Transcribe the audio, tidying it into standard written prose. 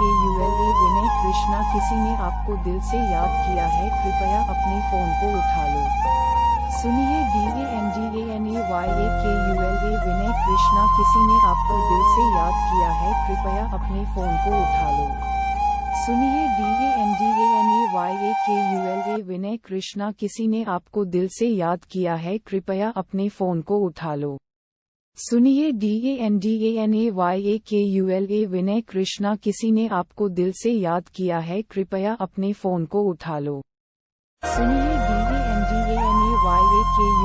विनय कृष्णा किसी ने आपको दिल से याद किया है, कृपया अपने फोन को उठा लो। सुनिए DANDANAYAKULA विनय कृष्णा किसी ने आपको दिल से याद किया है, कृपया अपने फोन को उठा लो। सुनिए DANDANAYAKULA विनय कृष्णा किसी ने आपको दिल से याद किया है, कृपया अपने फोन को उठा लो। सुनिए DANDANAYAKULA विनय कृष्णा किसी ने आपको दिल से याद किया है, कृपया अपने फोन को उठा लो। सुनिए DANDANAYAKULA